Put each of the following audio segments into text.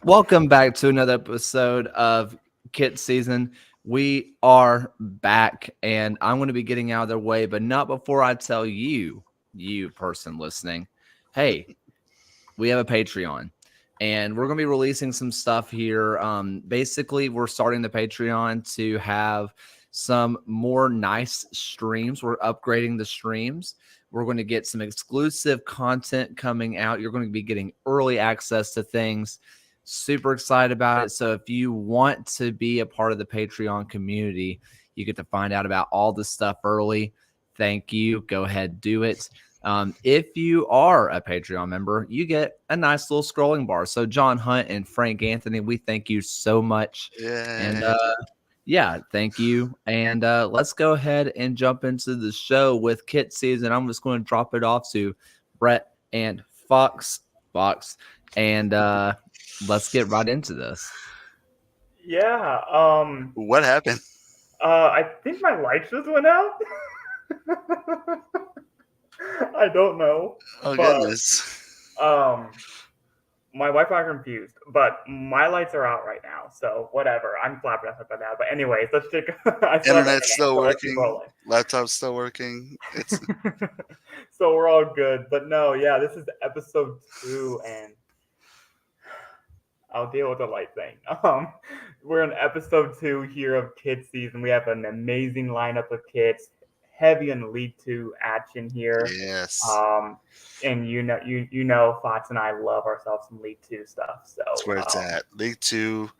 Welcome back to another episode of Kit Season. We are back, and I'm going to be getting out of their way, but not before I tell you person listening, hey, we have a Patreon, and we're going to be releasing some stuff here. Basically, we're starting the Patreon to have some more nice streams. We're upgrading the streams. We're going to get some exclusive content coming out. You're going to be getting early access to things. Super excited about it. So if you want to be a part of the Patreon community, you get to find out about all this stuff early. Thank you. Go ahead, do it. If you are a Patreon member, you get a nice little scrolling bar. So John Hunt and Frank Anthony, we thank you so much. And yeah, thank you. And let's go ahead and jump into the show with Kit Season. I'm just going to drop it off to Brett and Fox. And let's get right into this. Yeah. What happened? I think my lights just went out. I don't know. Oh, but, goodness. My wife got confused, but my lights are out right now, so whatever. I'm flabbergasted by that. But anyways, let's check. Internet's still working. Laptop's still working. It's so we're all good. But no, yeah, this is episode 2, and I'll deal with the light thing. We're in episode 2 here of Kids Season. We have an amazing lineup of kids, heavy on League 2 action here. Yes. And you know, Fox and I love ourselves some League 2 stuff. So that's where it's at. League 2,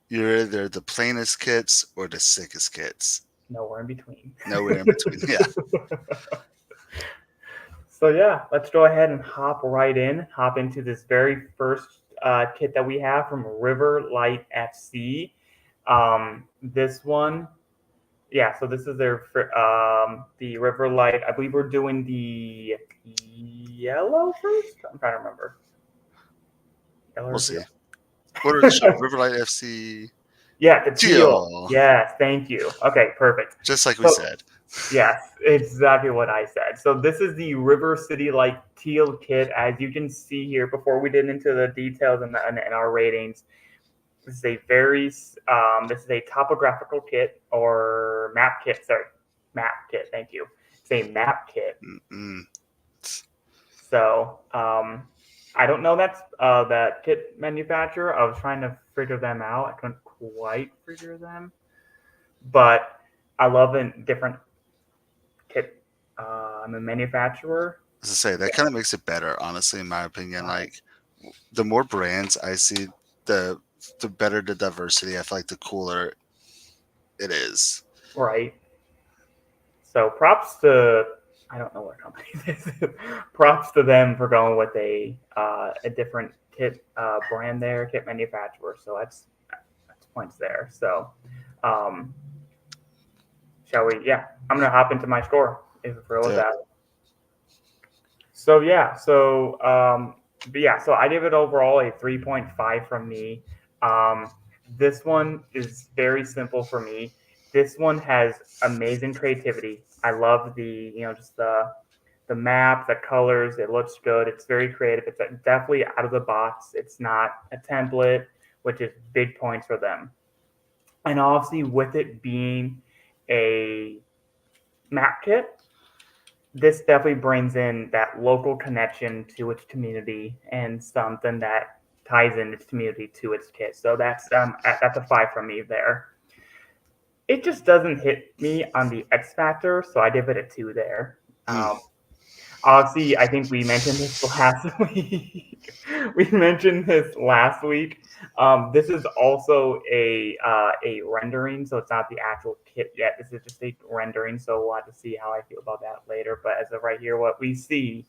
you're either the plainest kids or the sickest kids. Nowhere in between. Nowhere in between. Yeah. So yeah, let's go ahead and hop into this very first kit that we have from River Light FC. This one, yeah. So this is their the River Light. I believe we're doing the yellow first. I'm trying to remember. Yellow we'll see. What are the show? River Light FC. Yeah, the teal. Yes, thank you. Okay, perfect. Just like we said. Yes, exactly what I said. So this is the River City Light Teal kit. As you can see here, before we get into the details and our ratings, this is a topographical kit or map kit. Sorry, map kit. Thank you. It's a map kit. Mm-mm. So I don't know that kit manufacturer. I was trying to figure them out. I couldn't quite figure them, but I love a different kit. I'm a manufacturer. As I say, that kind of makes it better, honestly, in my opinion. Like, the more brands I see, the better the diversity. I feel like the cooler it is. Right. So props to, I don't know what company this is. Props to them for going with a different kit brand there, kit manufacturer. So that's points there. So, shall we? Yeah, I'm gonna hop into my score if we're with that. So yeah, so so I give it overall a 3.5 from me. This one is very simple for me. This one has amazing creativity. I love just the map, the colors. It looks good. It's very creative. It's definitely out of the box. It's not a template, which is big points for them. And obviously, with it being a map kit, this definitely brings in that local connection to its community and something that ties in its community to its kit. So that's a 5 from me there. It just doesn't hit me on the X factor, so I give it a 2 there. Obviously, I think we mentioned this last week. This is also a rendering, so it's not the actual kit yet. This is just a rendering, so we'll have to see how I feel about that later. But as of right here, what we see,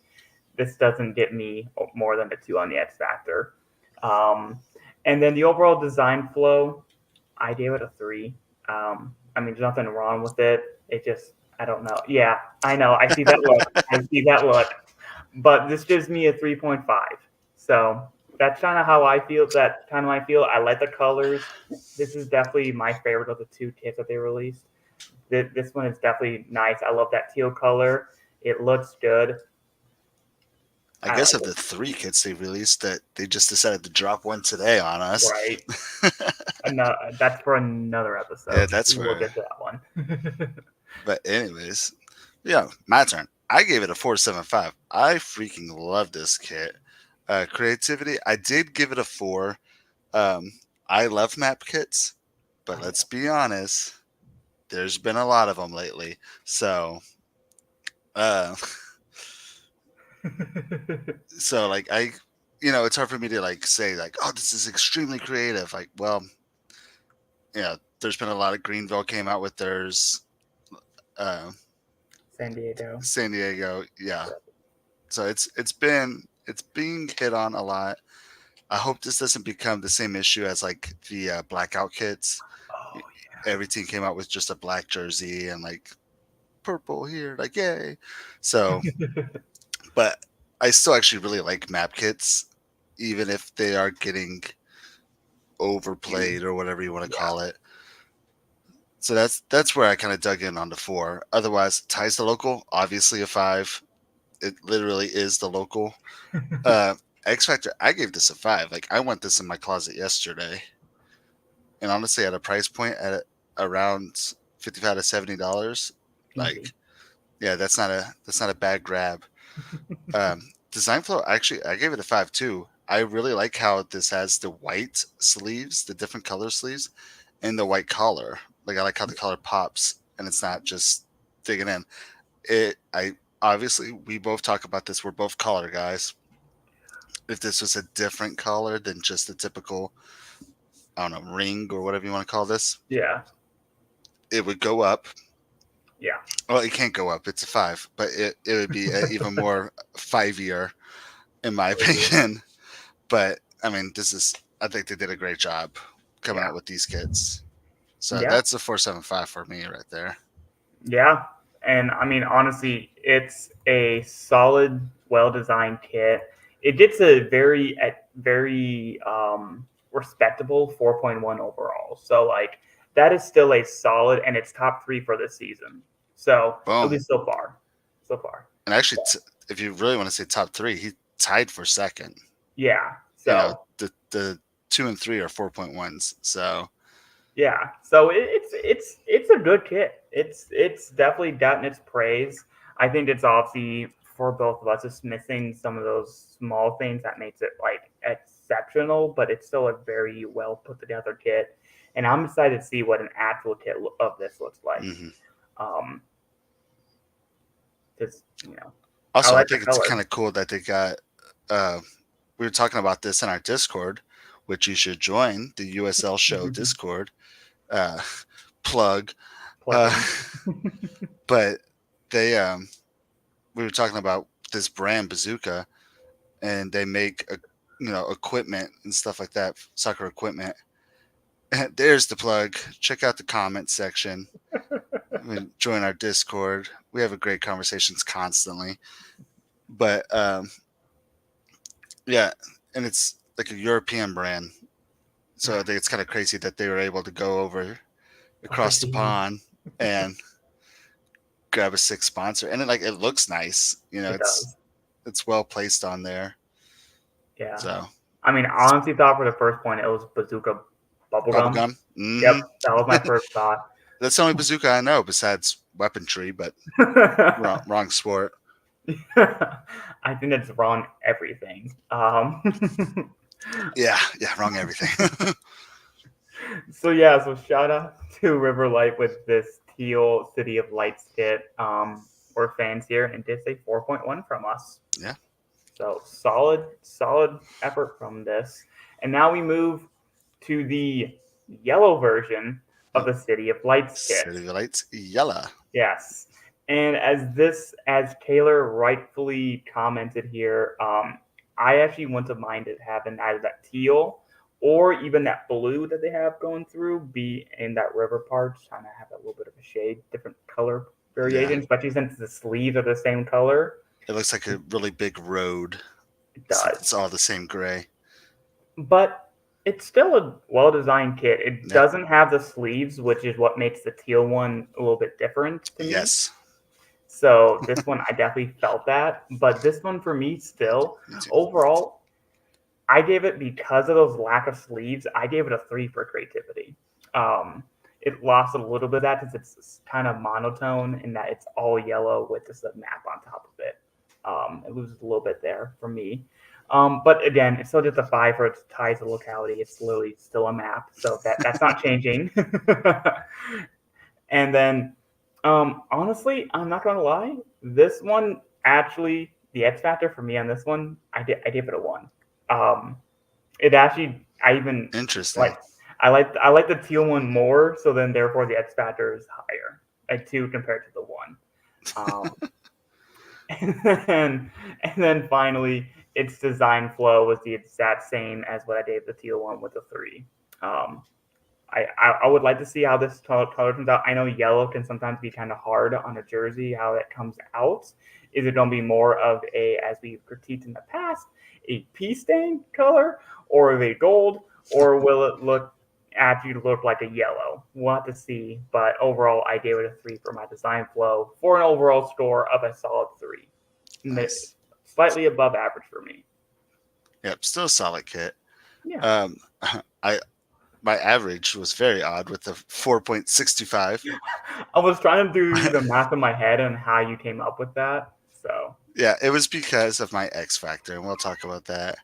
this doesn't get me more than a 2 on the X factor. And then the overall design flow, I gave it a 3. I mean, there's nothing wrong with it. It just, I don't know. Yeah, I know. I see that look. But this gives me a 3.5. So that's kind of how I feel. I like the colors. This is definitely my favorite of the 2 kits that they released. This one is definitely nice. I love that teal color. It looks good. I guess of the 3 kits they released, that they just decided to drop one today on us. Right. That's for another episode. Yeah, that's we'll for. get to that one. But anyways, yeah, my turn. I gave it a 4.75. I freaking love this kit. Creativity, I did give it a 4. I love map kits, but let's be honest, there's been a lot of them lately. So, uh, so like it's hard for me to like say like, oh, this is extremely creative. Like, well, yeah, there's been a lot of Greenville came out with theirs. Uh, San Diego. San Diego, yeah. So it's being hit on a lot. I hope this doesn't become the same issue as like the blackout kits. Oh, yeah. Every team came out with just a black jersey and like purple here, like yay. So, but I still actually really like map kits, even if they are getting overplayed or whatever you want to call it. So that's where I kind of dug in on the 4. Otherwise, ties the local, obviously a 5. It literally is the local. X Factor, I gave this a 5. Like I want this in my closet yesterday, and honestly, at a price point at around $55 to $70, like yeah, that's not a bad grab. Design flow, actually, I gave it a 5 too. I really like how this has the white sleeves, the different color sleeves, and the white collar. Like I like how the collar pops, and it's not just digging in. I obviously we both talk about this. We're both collar guys. If this was a different collar than just the typical, I don't know, ring or whatever you want to call this, Yeah. it would go up. Yeah. Well, it can't go up. It's a 5, but it would be even more 5-year, in my opinion. But I mean, I think they did a great job coming out with these kits. So that's a 4.75 for me right there. Yeah. And I mean, honestly, it's a solid, well-designed kit. It gets a very respectable 4.1 overall. So like that is still a solid, and it's top 3 for this season. So at least so far. And actually, if you really want to say top 3, he tied for second. Yeah. So the 2 and 3 are 4.1s. So yeah. So it's a good kit. It's definitely gotten its praise. I think it's obviously for both of us is missing some of those small things that makes it like exceptional, but it's still a very well put together kit. And I'm excited to see what an actual kit of this looks like. Because also I think it's kind of cool that they got. We were talking about this in our Discord, which you should join, the USL Show Discord. Plug. But they we were talking about this brand Bazooka, and they make equipment and stuff like that, soccer equipment. There's the plug. Check out the comment section. Join our Discord. We have a great conversations constantly. But yeah, and it's like a European brand. So I think it's kind of crazy that they were able to go over across the pond and grab a 6 sponsor. And it looks nice. It's well placed on there. Yeah. So I mean, I honestly thought for the first point it was Bazooka bubblegum. Mm-hmm. Yep, that was my first thought. That's the only bazooka I know besides weaponry, but wrong sport. I think it's wrong everything. Yeah, wrong everything. So shout out to River Light with this teal City of Lights kit. We're fans here, and did say 4.1 from us. Yeah. So solid effort from this. And now we move to the yellow version of the City of Lights kit. City of Lights yellow. Yes. And as Kaylor rightfully commented here, I actually wouldn't have minded having either that teal or even that blue that they have going through be in that river part, trying to have a little bit of a shade, different color variation, especially since the sleeves are the same color. It looks like a really big road. It does. It's all the same gray. But it's still a well-designed kit. It doesn't have the sleeves, which is what makes the teal one a little bit different to me. Yes. So this one, I definitely felt that. But this one for me, still, Me too. overall, I gave it, because of those lack of sleeves, I gave it a 3 for creativity. It lost a little bit of that because it's kind of monotone in that it's all yellow with just a map on top of it. It loses a little bit there for me. But again, it's still just a 5 for its ties to locality. It's literally still a map, so that's not changing. And then, honestly, I'm not gonna lie. This one actually, the X factor for me on this one, I gave it a 1. Um, it actually, I even Interesting. like, I like the teal one more, so then therefore the X factor is higher, a 2 compared to the 1. Um, and then finally, its design flow was the exact same as what I gave the teal one with the 3. Um, I would like to see how this color comes out. I know yellow can sometimes be kind of hard on a jersey, how it comes out. Is it going to be more of a, as we've critiqued in the past, a pea stain color, or is it gold, or will it look like a yellow? We'll have to see. But overall, I gave it a 3 for my design flow for an overall score of a solid 3. Nice. Slightly above average for me. Yep, still a solid kit. Yeah. I my average was very odd with the 4.625. I was trying to do the math in my head and how you came up with that. So Yeah, it was because of my X factor, and we'll talk about that.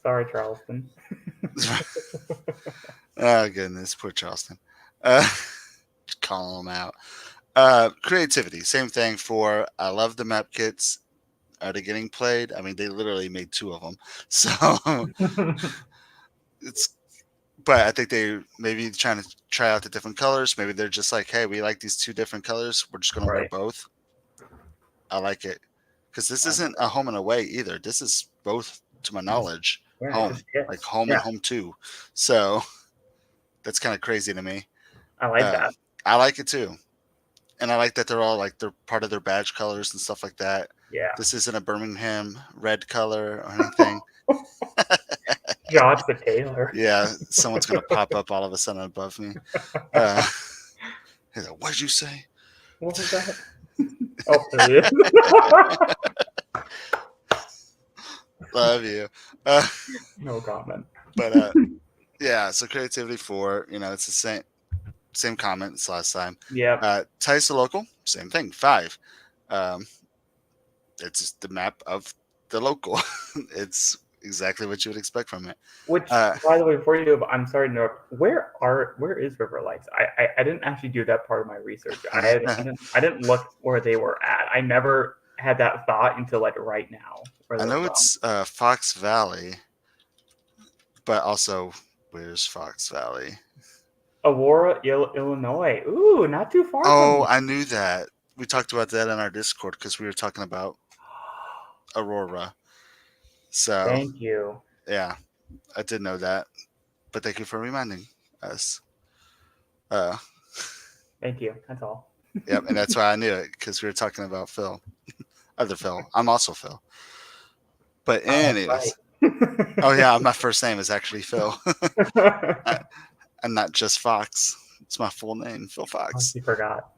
sorry, Charleston. Oh goodness, poor Charleston. Just calling them out. Creativity, same thing for. I love the map kits. Are they getting played? I mean, they literally made 2 of them, so it's. But I think they maybe trying to try out the different colors. Maybe they're just like, hey, we like these 2 different colors. We're just gonna wear Right. both. I like it because this isn't a home and away either. This is both, to my knowledge, Yeah, it home, just fits. like home and Yeah, home too. So that's kind of crazy to me. I like that. I like it too, and I like that they're all like they're part of their badge colors and stuff like that. Yeah. This isn't a Birmingham red color or anything. Josh the Taylor. Yeah, someone's gonna pop up all of a sudden above me. Uh, he's like, "What did you say?" What was that? Oh, there he is. Love you. Uh, No comment. but yeah, so creativity 4. It's the same comment as last time. Yep. Ties to local, same thing, 5. Um, it's the map of the local. It's exactly what you would expect from it. Which, Uh, by the way, before you do, I'm sorry to interrupt. Where is River Lights? I didn't actually do that part of my research. I didn't look where they were at. I never had that thought until like right now. Where I they're know from. it's Fox Valley, but also where's Fox Valley? Aurora, Illinois. Ooh, not too far from Oh, me. I knew that. We talked about that on our Discord because we were talking about Aurora. So Thank you. yeah, I did know that, but thank you for reminding us. Uh, Thank you. That's all. yep, and that's why I knew it because we were talking about Phil, other Phil. I'm also Phil. But anyways, oh yeah, my first name is actually Phil. I'm not just Fox. It's my full name, Phil Fox. You forgot.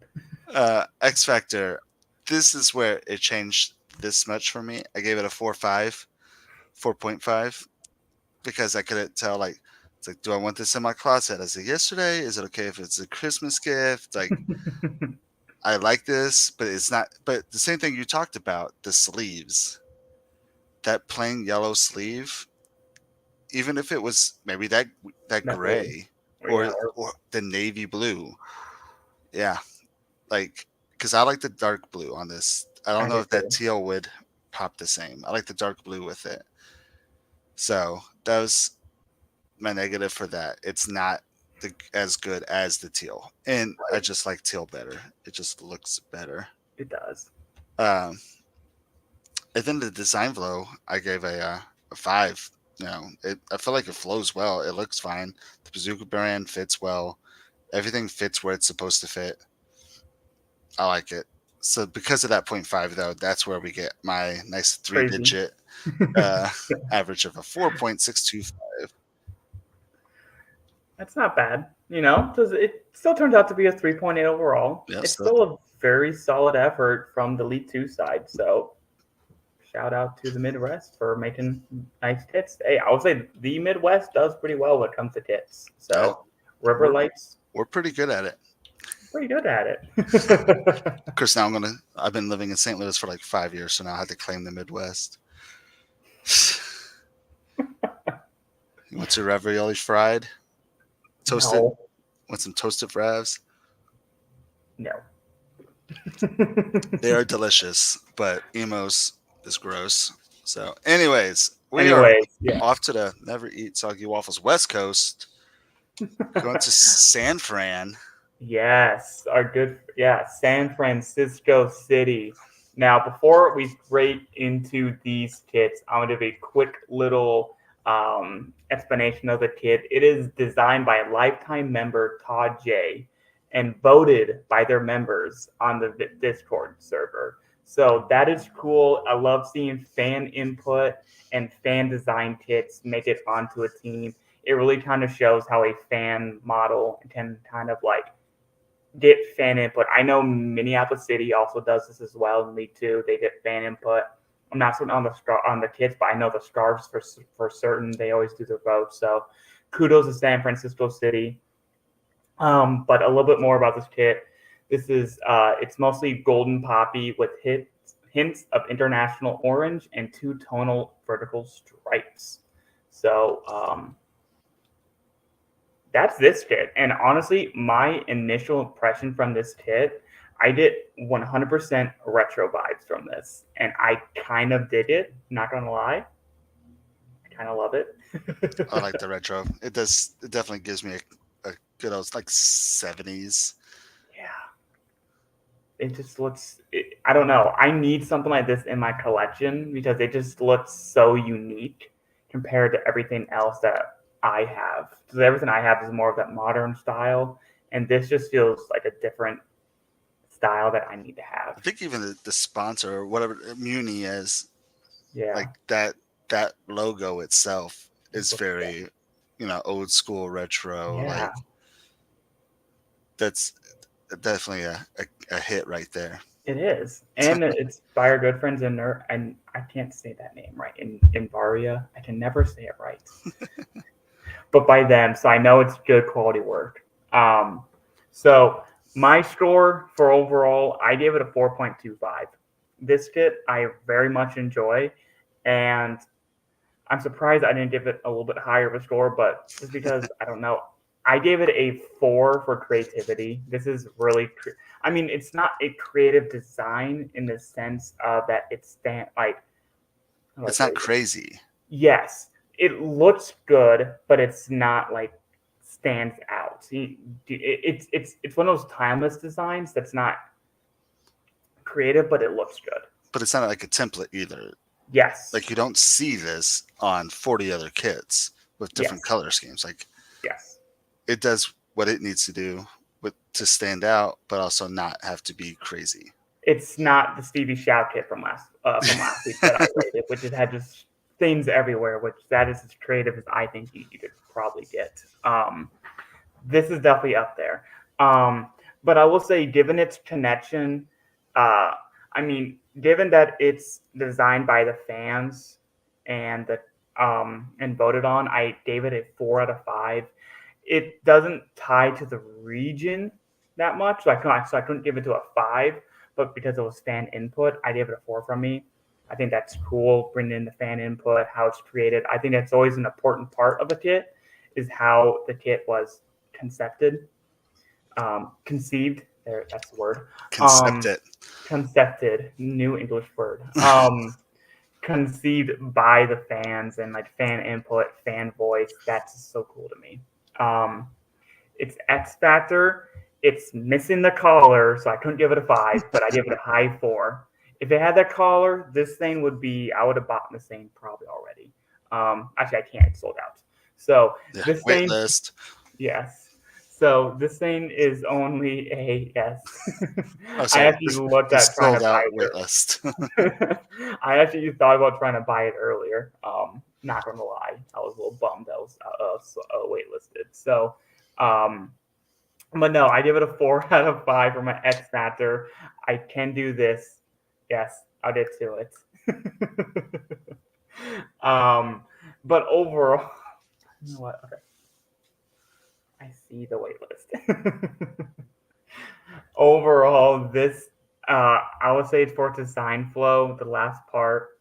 X Factor. This is where it changed this much for me. I gave it a 4.5, because I couldn't tell. Like, it's like, do I want this in my closet as a yesterday? Is it okay if it's a Christmas gift? Like, I like this, but it's not. But the same thing you talked about, the sleeves, that plain yellow sleeve, even if it was maybe that gray or the navy blue, yeah, like, because I like the dark blue on this. I don't know if that teal would pop the same. I like the dark blue with it. So that was my negative for that. It's not as good as the teal, and I just like teal better. It just looks better. It does. And then the design flow, I gave a 5. I feel like it flows well. It looks fine. The Bazooka brand fits well. Everything fits where it's supposed to fit. I like it. So because of that 0.5, though, that's where we get my nice 3-digit average of a 4.625. That's not bad. It still turns out to be a 3.8 overall. Yeah, It's so still a very solid effort from the Elite 2 side. So shout out to the Midwest for making nice tits. Hey, I would say the Midwest does pretty well when it comes to tits. yeah, So River we're Lights, we're pretty good at it. pretty good at it. Of course, now I've been living in St. Louis for like 5 years, so now I have to claim the Midwest. You want your ravioli fried, toasted? No, Want some toasted fravs? no. They are delicious, but emos is gross. So, anyways, we are Anyways, yeah. off to the Never Eat Soggy Waffles West Coast, going to San Fran. Yes, San Francisco City. Now, before we break into these kits, I want to give a quick little explanation of the kit. It is designed by a lifetime member, Todd J, and voted by their members on the Discord server. So that is cool. I love seeing fan input and fan design kits make it onto a team. It really kind of shows how a fan model can kind of like get fan input. I know Minneapolis City also does this as well in League Two. They get fan input. I'm not certain on the kits, but I know the scarves for certain. They always do their votes. So kudos to San Francisco City. But a little bit more about this kit. This is it's mostly golden poppy with hints of international orange and two tonal vertical stripes. So that's this kit. And honestly, my initial impression from this kit, I get 100% retro vibes from this. And I kind of dig it, not going to lie. I kind of love it. I like the retro. It does. It definitely gives me a good old like 70s. Yeah. It just looks, I don't know. I need something like this in my collection because it just looks so unique compared to everything else that I have. Because everything I have is more of that modern style. And this just feels like a different style that I need to I have. think even the sponsor or whatever Muni is, Yeah. like that logo itself is very, old school retro. Yeah. Like that's definitely a hit right there. It is. And it's by our good friends in there. And I can't say that name right. In Varia. I can never say it right. But by them. So I know it's good quality work. So my score for overall, I gave it a 4.25. This kit I very much enjoy. And I'm surprised I didn't give it a little bit higher of a score, but just because I don't know. I gave it a 4 for creativity. This is really, it's not a creative design in the sense of that it's It's not crazy. Yes, it looks good, but it's not like stands out. It's one of those timeless designs that's not creative, but it looks good. But it's not like a template either. Yes. Like you don't see this on 40 other kits with different color schemes. Like yes. It does what it needs to do to stand out, but also not have to be crazy. It's not the Stevie Shao kit from last week that I rated, which it had just things everywhere, which that is as creative as I think you could probably get. This is definitely up there. But I will say, given its connection, given that it's designed by the fans and voted on, I gave it a 4 out of 5. It doesn't tie to the region that much, so I couldn't give it to a 5. But because it was fan input, I gave it a 4 from me. I think that's cool, bringing in the fan input, how it's created. I think that's always an important part of a kit, is how the kit was conceived. There, that's the word. Concepted, new English word. Conceived by the fans and like fan input, fan voice. That's so cool to me. It's X Factor. It's missing the collar, so I couldn't give it a 5, but I give it a high 4. If it had that collar, this thing would be, I would have bought this thing probably already. Actually, I can't. It's sold out. So this wait thing, list. yes. So this thing is only a yes. Oh, sorry. I actually looked at trying to buy it. Wait list. I actually thought about trying to buy it earlier. Not gonna lie, I was a little bummed. I was waitlisted. So But no, I give it a 4 out of 5 for my X Factor. I can do this. Yes, I'll get to it. But overall, you know what? Okay, I see the wait list. Overall, this I would say it's for design flow. The last part.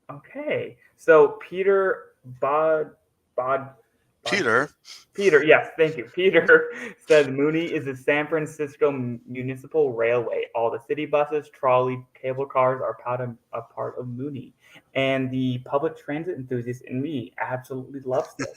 Okay, so Bod Peter, Peter, yes, thank you. Peter said Mooney is a San Francisco municipal railway. All the city buses, trolley, cable cars are a part of Mooney. And the public transit enthusiast in me absolutely loves this.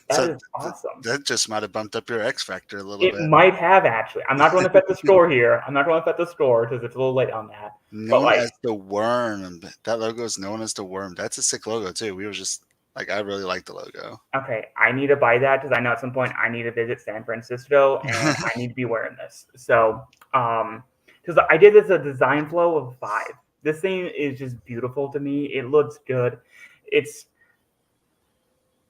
That so is awesome. that just might have bumped up your X factor a little It bit. might have actually. I'm not going to bet the score here. I'm not going to bet the score because it's a little late on that. But Known as the Worm. That logo is known as the Worm. That's a sick logo too. We were just like, I really like the logo. okay, I need to buy that because I know at some point I need to visit San Francisco and I need to be wearing this. So, because I did this a design flow of 5. This thing is just beautiful to me. It looks good. It's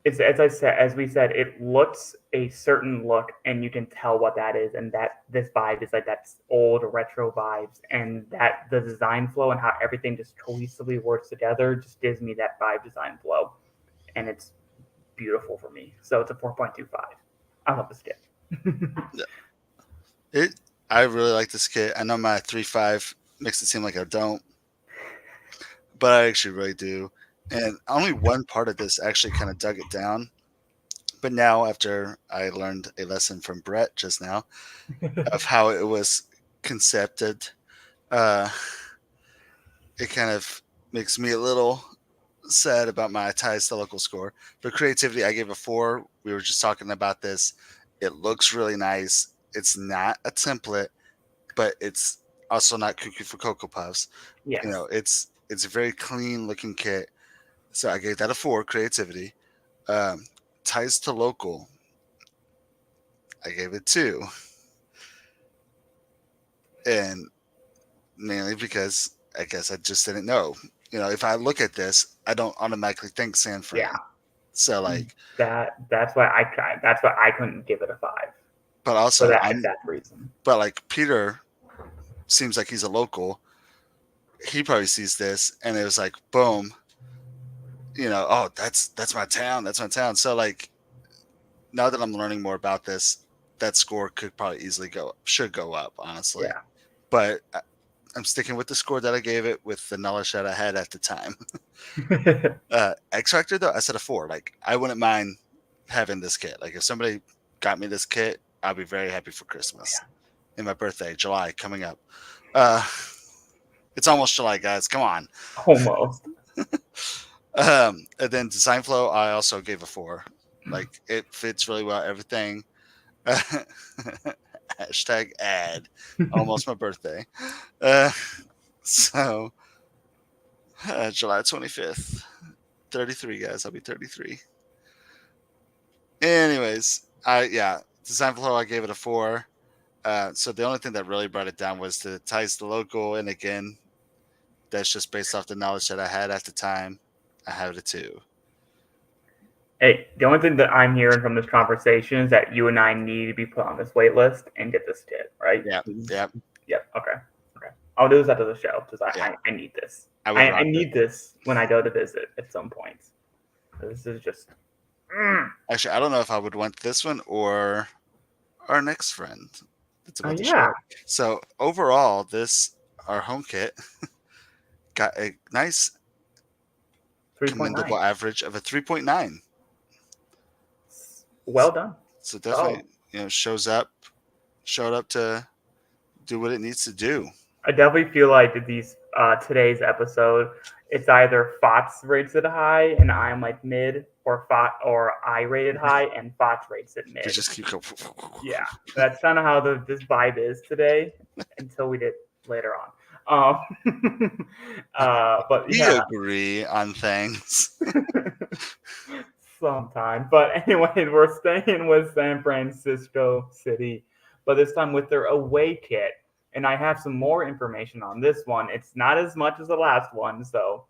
as we said, it looks a certain look, and you can tell what that is, and that this vibe is like that old retro vibes, and that the design flow and how everything just cohesively works together just gives me that vibe design flow, and it's beautiful for me. So it's a 4.25. I love this kit. I really like this kit. I know my 3.5 makes it seem like I don't, but I actually really do. And only one part of this actually kind of dug it down. But now, after I learned a lesson from Brett just now of how it was concepted, it kind of makes me a little sad about my ties to local score. For creativity, I gave a 4. We were just talking about this. It looks really nice. It's not a template, but it's also not Cuckoo for Cocoa Puffs. Yes. You know, it's a very clean looking kit. So I gave that a 4, creativity. Ties to local, I gave it 2. And mainly because I guess I just didn't know. You know, if I look at this, I don't automatically think San Fran. Yeah. So like that's why I couldn't give it a 5. But also for that exact reason. But like Peter seems like he's a local. He probably sees this and it was like boom. You know, oh, that's my town. That's my town. So like now that I'm learning more about this, that score could probably easily should go up, honestly. Yeah. But I'm sticking with the score that I gave it with the knowledge that I had at the time. X Factor though, I said a 4. Like I wouldn't mind having this kit. Like if somebody got me this kit, I'll be very happy for Christmas. Yeah. And my birthday, July, coming up. It's almost July, guys. Come on. Almost. And then design flow, I also gave a 4. Like it fits really well. Everything. Hashtag ad. Almost my birthday. So July 25th. 33, guys. I'll be 33. Anyways, design flow, I gave it a 4. So the only thing that really brought it down was the ties to local. And again, that's just based off the knowledge that I had at the time. I have it a 2. Hey, the only thing that I'm hearing from this conversation is that you and I need to be put on this wait list and get this kit, right? Yeah. Okay. I'll do this after the show because I need this. I need this when I go to visit at some point. This is just. Actually, I don't know if I would want this one or our next friend. That's about the yeah. show. So overall, our home kit got a nice 3.9. commendable average of a 3.9. Well done. So definitely, showed up to do what it needs to do. I definitely feel like these today's episode, it's either FOTS rates it high and I'm like mid, or I rated high and FOTS rates it mid. You just keep going. Yeah, that's kind of how this vibe is today until we did later on. But we agree on things. Sometimes. But anyways, we're staying with San Francisco City, but this time with their away kit. And I have some more information on this one. It's not as much as the last one. So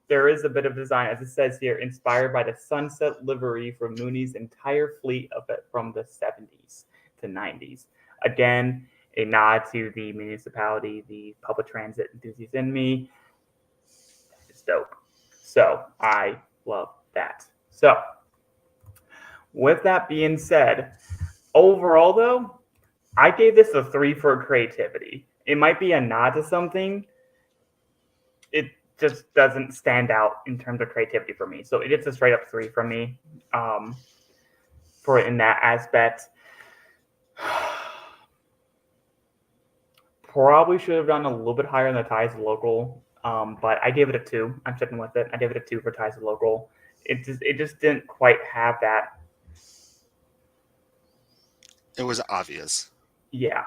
There is a bit of design, as it says here, inspired by the sunset livery for Mooney's entire fleet of it from the 70s to 90s. Again, a nod to the municipality, the public transit enthusiast in me. It's dope. So I love that. So with that being said, overall though, I gave this a 3 for creativity. It might be a nod to something. It just doesn't stand out in terms of creativity for me. So it gets a straight up 3 from me for in that aspect. Probably should have done a little bit higher in the ties local, but I gave it a 2. I'm sticking with it. I gave it a 2 for ties local. It just didn't quite have that. It was obvious. Yeah,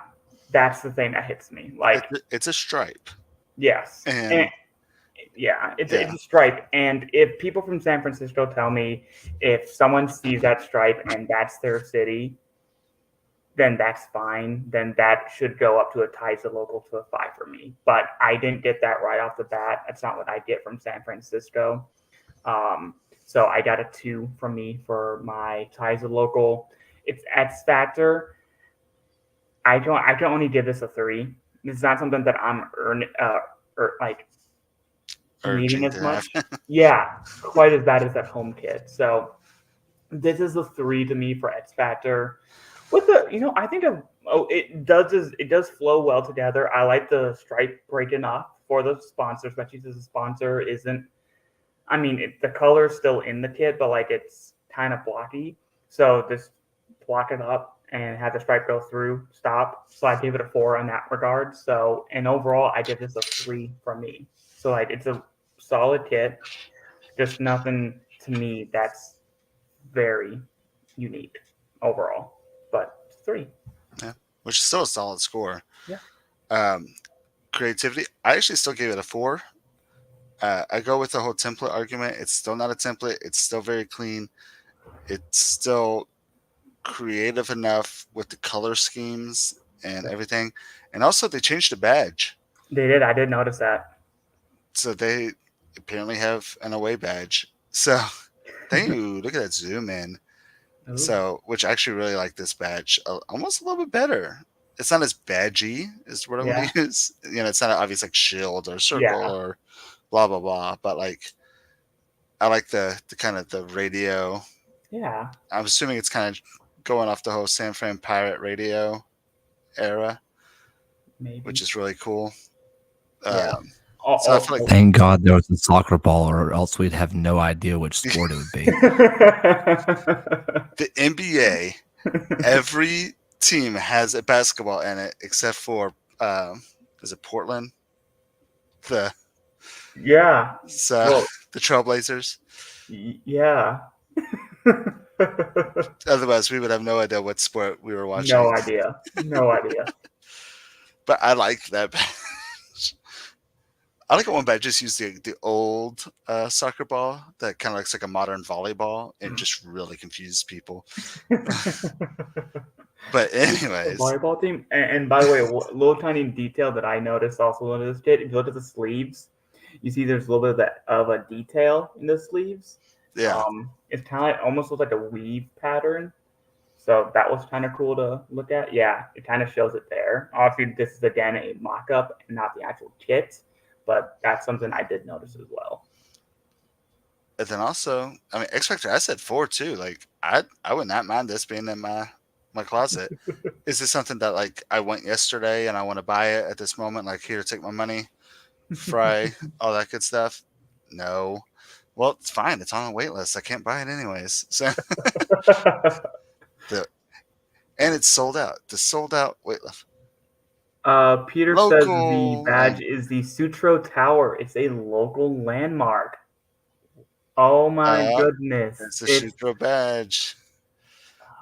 that's the thing that hits me. Like it's a stripe. Yes, and it's a stripe. And if people from San Francisco tell me if someone sees that stripe and that's their city, then that's fine. Then that should go up to a ties to local to a 5 for me. But I didn't get that right off the bat. That's not what I get from San Francisco. So I got a 2 from me for my ties to local. It's X factor. I can only give this a 3. It's not something that I'm needing as much. Yeah, quite as bad as that home kit. So this is a 3 to me for X factor. With the, I think it does flow well together. I like the stripe breaking off for the sponsor, especially since the sponsor isn't. I mean, the color is still in the kit, but like it's kind of blocky. So just block it up and have the stripe go through, stop. So I gave it a 4 in that regard. So, and overall, I give this a 3 from me. So like it's a solid kit, just nothing to me that's very unique overall. But 3. Yeah, which is still a solid score. Yeah. Creativity, I actually still gave it a 4. I go with the whole template argument. It's still not a template. It's still very clean. It's still creative enough with the color schemes and everything. And also, they changed the badge. They did. I did notice that. So they apparently have an away badge. So, thank you. Look at that zoom in. Ooh. So, which I actually really like this badge almost a little bit better. It's not as badgy is what I want to use. It's not an obvious like shield or circle or blah blah blah. But like, I like the kind of the radio. Yeah. I'm assuming it's kind of going off the whole San Fran Pirate radio era, Maybe. which is really cool. Yeah. So I feel like thank God there was a soccer ball, or else we'd have no idea which sport it would be. The NBA, every team has a basketball in it except for is it Portland? The Trailblazers. Yeah. Otherwise, we would have no idea what sport we were watching. No idea. But I like that badge. I like it when badges use the old soccer ball that kind of looks like a modern volleyball and just really confuses people. But anyways, volleyball team. And by the way, a little tiny detail that I noticed also in this kit. If you look at the sleeves, you see there's a little bit of a detail in the sleeves. Yeah. It's kind of like, almost looks like a weave pattern. So that was kind of cool to look at. Yeah, it kind of shows it there. Obviously, this is again a mock-up and not the actual kit, but that's something I did notice as well. And then also, I mean, X Factor, I said 4 too. Like, I would not mind this being in my closet. Is this something that like I went yesterday and I want to buy it at this moment? Like, here, take my money, fry, all that good stuff. No. Well, it's fine. It's on a wait list. I can't buy it anyways. So, and it's sold out. The sold out wait list. Peter says the badge is the Sutro Tower. It's a local landmark. Oh my goodness! It's a Sutro badge.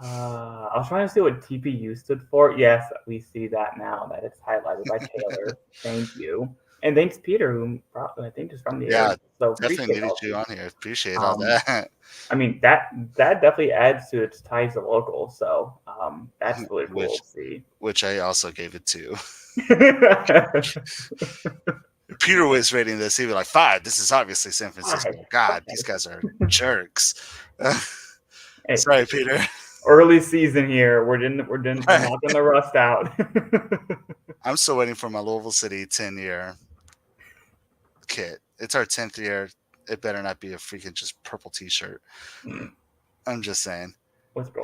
I was trying to see what TPU stood for. Yes, we see that now. That it's highlighted by Taylor. Thank you. And thanks, Peter, who probably, I think is from the area. So definitely needed you on here. Appreciate all that. I mean, that definitely adds to its ties to local. So that's really cool to see. Which I also gave it to. Peter was rating this, he'd be like 5. This is obviously San Francisco. 5. God, these guys are jerks. Hey, Sorry, Peter. early season here. We're knocking the rust out. I'm still waiting for my Louisville City 10-year kit. It's our 10th year. It better not be a freaking just purple T-shirt. I'm just saying. Let's go.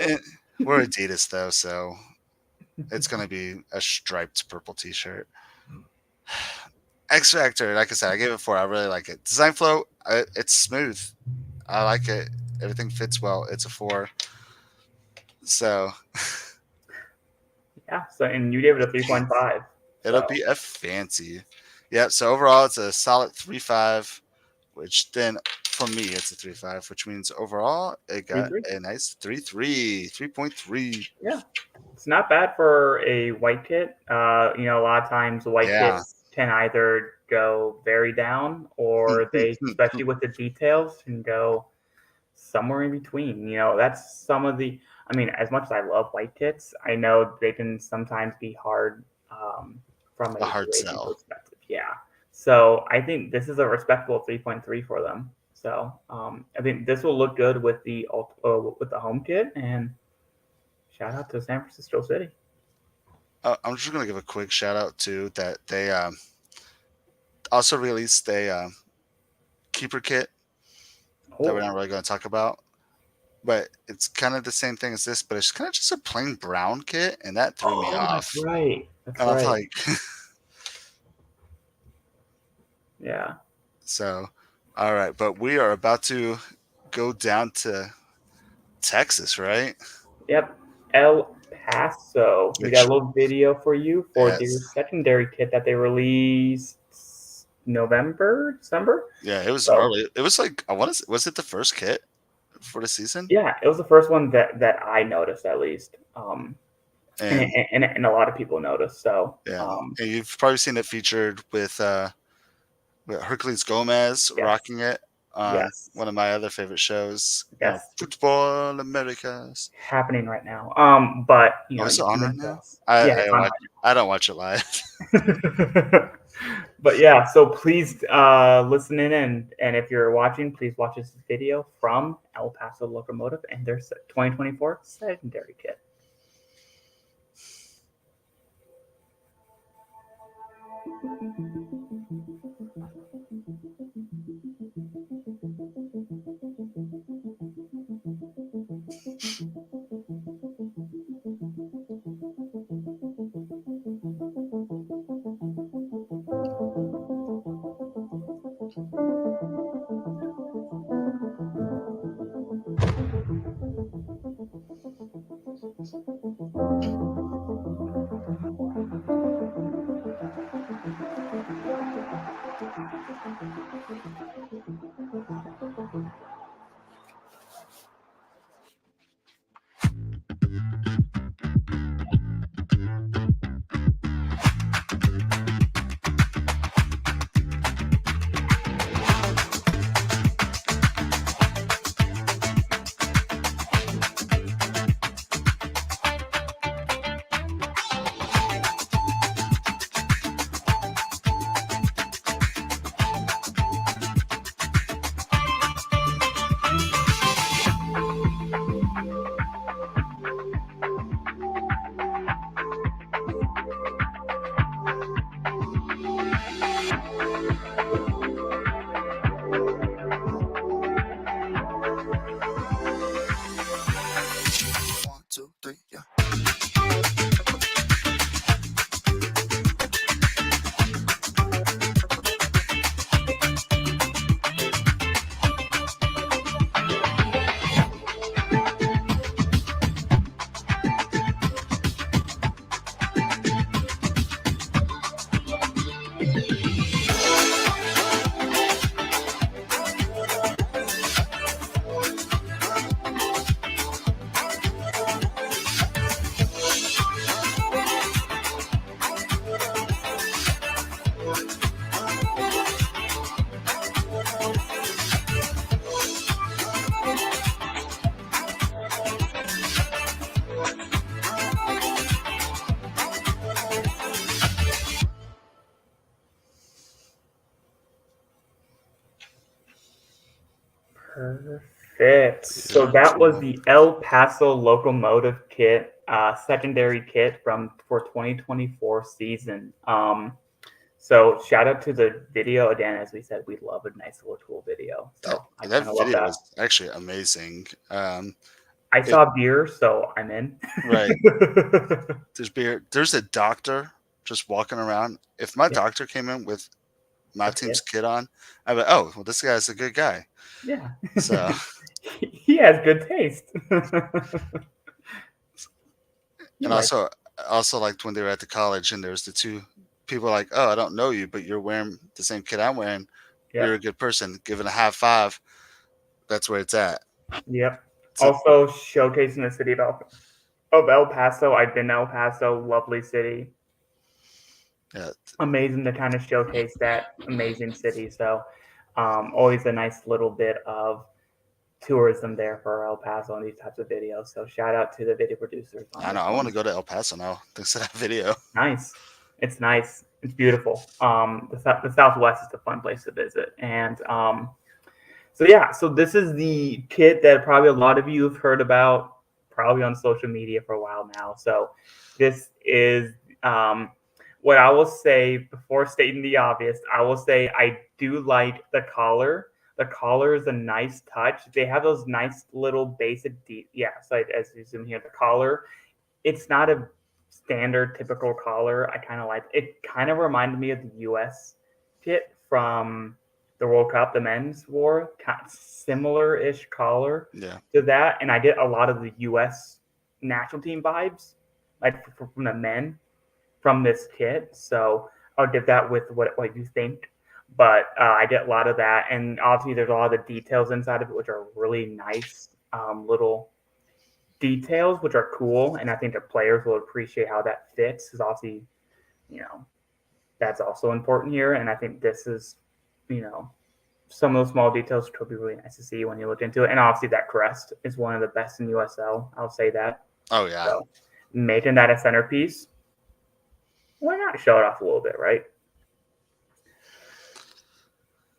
We're Adidas though, so it's gonna be a striped purple T-shirt. X Factor, like I said, I gave it 4. I really like it. Design flow, it's smooth. I like it. Everything fits well. It's a 4. So Yeah. So and you gave it a 3.5. it'll be a fancy. Yeah. So overall, it's a solid 3.5, which then for me it's a 3.5, which means overall it got 3.3. a nice 3.3. Yeah. It's not bad for a white kit. A lot of times white kits can either go very down or they, especially with the details, can go somewhere in between. That's some of the. I mean, as much as I love white kits, I know they can sometimes be hard from a hard rating sell. perspective. Yeah. So I think this is a respectable 3.3 for them. So I think this will look good with the home kit, and shout out to San Francisco City. I'm just gonna give a quick shout out to that they also released a keeper kit that we're not really going to talk about, but it's kind of the same thing as this, but it's kind of just a plain brown kit, and that threw me off. That's right. That's and right. I'm like, yeah. So, all right, but we are about to go down to Texas, right? Yep. El Paso. We got a little video for you for their secondary kit that they released December. Yeah, it was early. It was like was it the first kit for the season? Yeah, it was the first one that I noticed at least. And a lot of people noticed. So yeah, and you've probably seen it featured with Hercules Gomez rocking it on one of my other favorite shows. Yes, Football Americas happening right now. But it's on right now. I don't watch it live. But yeah, so please listen in, and if you're watching, please watch this video from El Paso Locomotive and their 2024 secondary kit. Perfect. So that was the El Paso Locomotive Kit, secondary kit for 2024 season. So shout out to the video again. As we said, we love a nice little tool video. So I That kind of love video that. was actually amazing. I saw beer, so I'm in. Right. There's beer. There's a doctor just walking around. If my doctor came in with my team's kit on, I'd be like, oh, well, this guy's a good guy. Yeah. So he has good taste. and also liked when they were at the college and there's the two people like, oh, I don't know you, but you're wearing the same kit I'm wearing. You're a good person. Giving a high five. That's where it's at. Yep. So, also showcasing the city of El Paso. I've been to El Paso, lovely city. Yeah. Amazing to kind of showcase that amazing city. So always a nice little bit of tourism there for El Paso and these types of videos. So shout out to the video producers. I know. I want to go to El Paso now thanks to that video. Nice. It's nice. It's beautiful. The Southwest is a fun place to visit. And so this is the kit that probably a lot of you have heard about, probably on social media for a while now. So this is what I will say before stating the obvious. I will say I do like the collar. The collar is a nice touch. They have those nice little basic so as you zoom here, the collar, it's not a standard typical collar. I kind of like it. Kind of reminded me of the US kit from the World Cup the men's wore, similar-ish collar to that. And I get a lot of the US national team vibes, like from the men from this kit. So I'll give that with what you think. But I get a lot of that. And obviously there's a lot of the details inside of it, which are really nice little details, which are cool. And I think the players will appreciate how that fits, because obviously, that's also important here. And I think this is, some of those small details could be really nice to see when you look into it. And obviously that crest is one of the best in USL. I'll say that. Oh, yeah. So making that a centerpiece, why not show it off a little bit, right?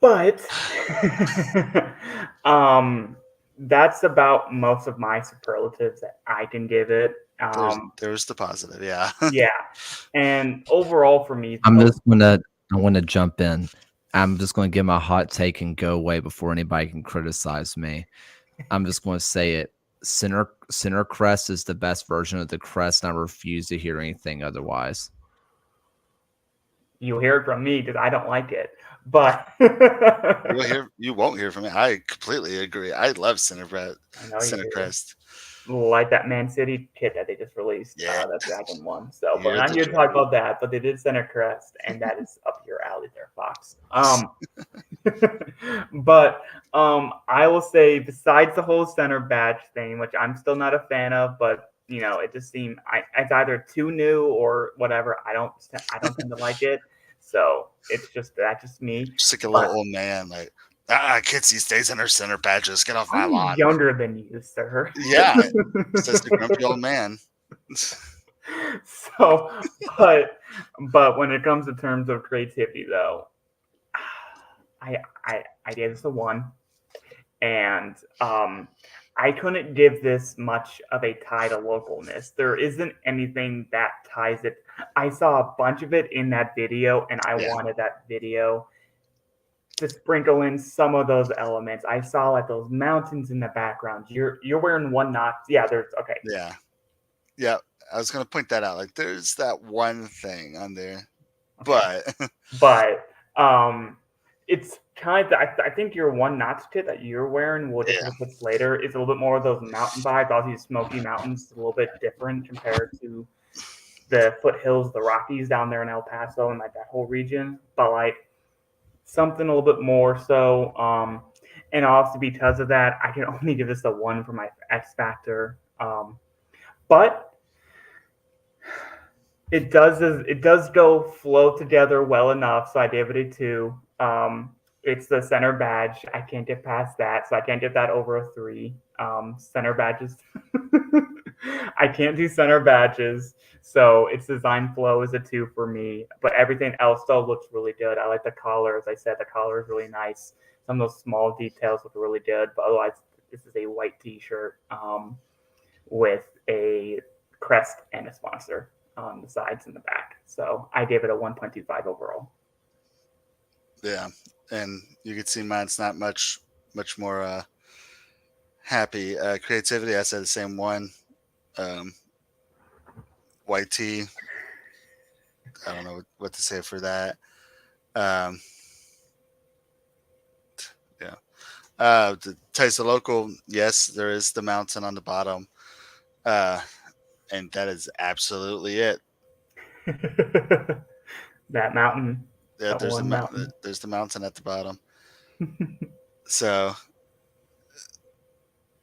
But that's about most of my superlatives that I can give it. There's the positive, yeah. Yeah. And overall for me, I want to jump in. I'm just going to give my hot take and go away before anybody can criticize me. I'm just going to say it. Center crest is the best version of the crest, and I refuse to hear anything otherwise. You'll hear it from me because I don't like it. But you won't hear from me. I completely agree. I love center crest. Like that Man City kit that they just released, that Dragon one. So, but we're not here to talk about that. But they did center crest, and that is up your alley there, Fox. But I will say, besides the whole center badge thing, which I'm still not a fan of, but it just seemed it's either too new or whatever. I don't tend to like it. So it's just me. Just like a little old man, like Kitsy stays in her center badges. Get off my lawn. I'm younger than you, sir. Yeah, says the grumpy old man. So, but when it comes to terms of creativity, though, I gave this a 1, and I couldn't give this much of a tie to localness. There isn't anything that ties it. I saw a bunch of it in that video, and I wanted that video to sprinkle in some of those elements. I saw like those mountains in the background. You're wearing one knot. Yeah, there's okay. Yeah. I was gonna point that out. Like, there's that one thing on there, but it's kind of. I think your one notch kit that you're wearing, we'll get to this later, is a little bit more of those mountain vibes. Obviously, Smoky Mountains, a little bit different compared to the foothills, the Rockies down there in El Paso and like that whole region. But like something a little bit more so. And also because of that, I can only give this a 1 for my X factor. But it does go flow together well enough, so I gave it a 2. It's the center badge. I can't get past that, so I can't get that over a 3. Center badges. I can't do center badges, so its design flow is a 2 for me. But everything else still looks really good. I like the collar. As I said, the collar is really nice. Some of those small details look really good. But otherwise, this is a white T-shirt with a crest and a sponsor on the sides and the back. So I gave it a 1.25 overall. Yeah, and you can see mine's not much more happy. Creativity, I said the same one. White tee. I don't know what to say for that. Yeah. The taste of local, yes, there is the mountain on the bottom. And that is absolutely it. That mountain. Yeah, That one mountain. there's the mountain at the bottom. So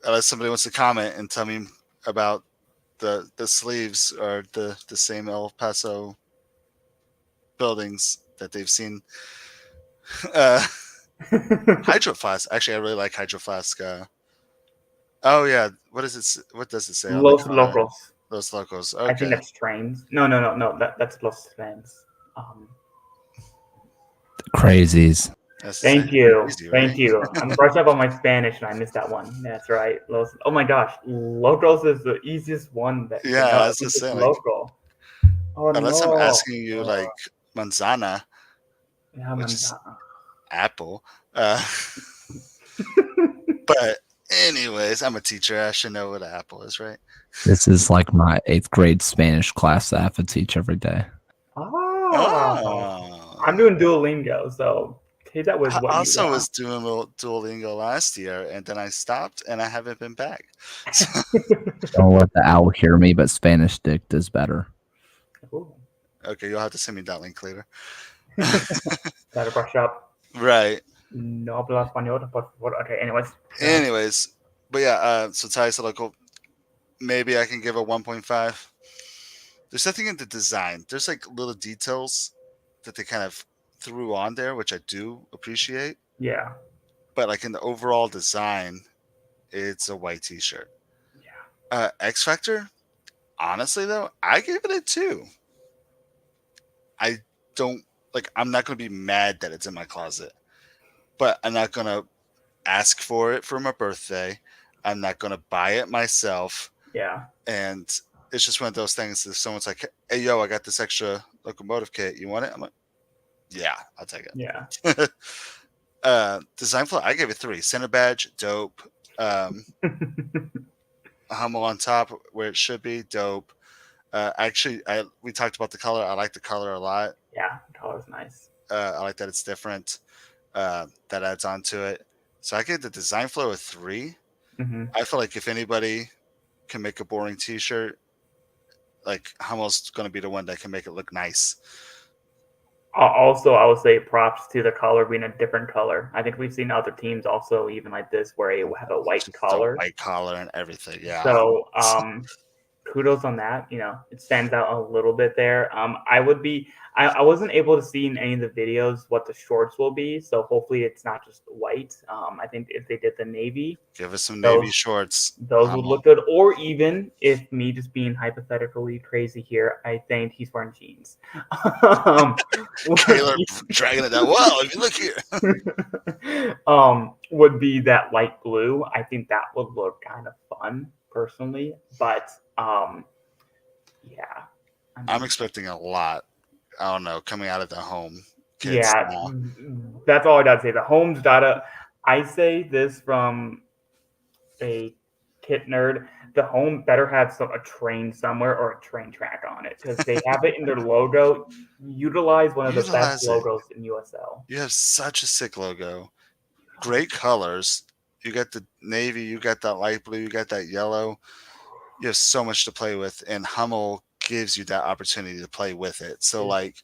unless somebody wants to comment and tell me about the sleeves or the same El Paso buildings that they've seen. Hydro Flask. Actually, I really like Hydro Flask. Oh yeah, what does it say on the Los collar? Locos. Los Locos. I think Okay. that's trains. No. That's Los Trains. Crazies. Thank you. Easy, Thank right? you. I'm brushing up on my Spanish and I missed that one. That's right. Oh my gosh. Locos is the easiest one that Yeah, I was just saying, like, local. Oh unless no. I'm asking you like manzana, Yeah, which is apple. But anyways, I'm a teacher. I should know what an apple is, right? This is like my 8th grade Spanish class that I have to teach every day. Oh. I'm doing Duolingo, so take that with I what you also want. was doing a little Duolingo last year, and then I stopped, and I haven't been back. Don't let the owl hear me, but Spanish dick is better. Ooh. Okay, you'll have to send me that link later. Gotta brush up. Right. No hablo español, por favor. Okay, Anyways, but yeah, so Thais local, maybe I can give a 1.5. There's nothing in the design. There's like little details that they kind of threw on there, which I do appreciate. Yeah. But like in the overall design, it's a white T-shirt. Yeah. X Factor, honestly though, I gave it a 2. I don't like. I'm not going to be mad that it's in my closet, but I'm not going to ask for it for my birthday. I'm not going to buy it myself. Yeah. And it's just one of those things. If someone's like, "Hey, yo, I got this extra locomotive kit. You want it?" I'm like, "Yeah, I'll take it." Yeah. Design flow, I gave it 3. Center badge, dope. Hummel on top where it should be, dope. Actually, we talked about the color. I like the color a lot. Yeah, the color's nice. I like that it's different. That adds on to it. So I gave the design flow a 3. Mm-hmm. I feel like if anybody can make a boring T-shirt, like Hummel's going to be the one that can make it look nice. Also, I would say props to the collar being a different color. I think we've seen other teams also even like this where it will have a white collar. White collar and everything, yeah. So kudos on that. You know, it stands out a little bit there. I wasn't able to see in any of the videos what the shorts will be, so hopefully it's not just white. I think if they did the navy, give us some navy shorts. Those would look good. Or even if me just being hypothetically crazy here, I think he's wearing jeans. Taylor dragging it down. Well, if you look here, would be that light blue. I think that would look kind of fun personally, but yeah. I'm expecting a lot. I don't know, coming out of the home. Yeah, now. that's all I gotta say. The home's gotta. I say this from a kit nerd. The home better have a train somewhere or a train track on it because they have it in their logo. Utilize one of the best logos in USL. You have such a sick logo. Great colors. You got the navy. You got that light blue. You got that yellow. You have so much to play with, and Hummel gives you that opportunity to play with it. So like